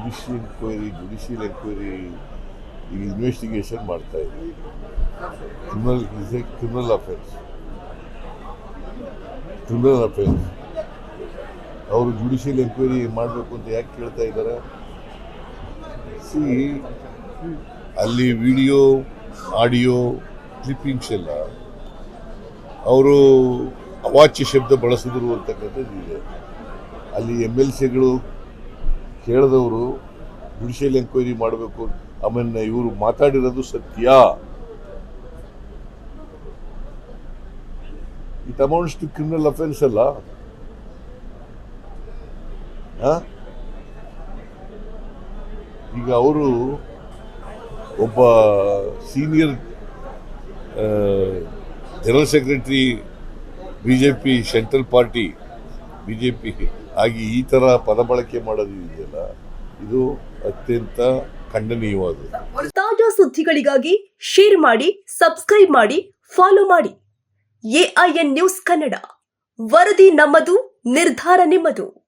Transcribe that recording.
Judicial enquiry ಈಗ investigation ಮಾಡ್ತಾ ಇದೆ. ಕ್ರಿಮಿನಲ್ ಅಫೆನ್ಸ್ ಅವರು ಜುಡಿಷಿಯಲ್ ಎಂಕ್ವೈರಿ ಮಾಡಬೇಕು ಅಂತ ಯಾಕೆ ಕೇಳ್ತಾ ಇದ್ದಾರೆ? ಅಲ್ಲಿ ವಿಡಿಯೋ ಆಡಿಯೋ ಕ್ಲಿಪ್ಪಿಂಗ್ಸ್ ಎಲ್ಲ ಅವರು ಅವಾಚ್ಯ ಶಬ್ದ ಬಳಸಿದ್ರು ಅಂತಕ್ಕಂಥದ್ದು ಇದೆ. ಅಲ್ಲಿ MLCಗಳು ಕೇಳಿದವರು ಜುಡಿಷಿಯಲ್ ಎಂಕ್ವೈರಿ ಮಾಡಬೇಕು. ಆಮೇಲೆ ಇವರು ಮಾತಾಡಿರೋದು ಸತ್ಯ. It amounts to criminal offence ಅಲ್ಲ. ಈಗ ಅವರು ಒಬ್ಬ senior general secretary BJP central party BJP ಆಗಿ ಈ ತರ ಪದ ಬಳಕೆ ಮಾಡೋದು ಇದೆಯಲ್ಲ, ಇದು ಅತ್ಯಂತ ಖಂಡನೀಯವಾದದ್ದು. ತಾಜಾ ಸುದ್ದಿಗಳಿಗಾಗಿ ಶೇರ್ ಮಾಡಿ, ಸಬ್ಸ್ಕ್ರೈಬ್ ಮಾಡಿ, ಫಾಲೋ ಮಾಡಿ. AIN ನ್ಯೂಸ್ ಕನ್ನಡ, ವರದಿ ನಮ್ಮದು, ನಿರ್ಧಾರ ನಿಮ್ಮದು.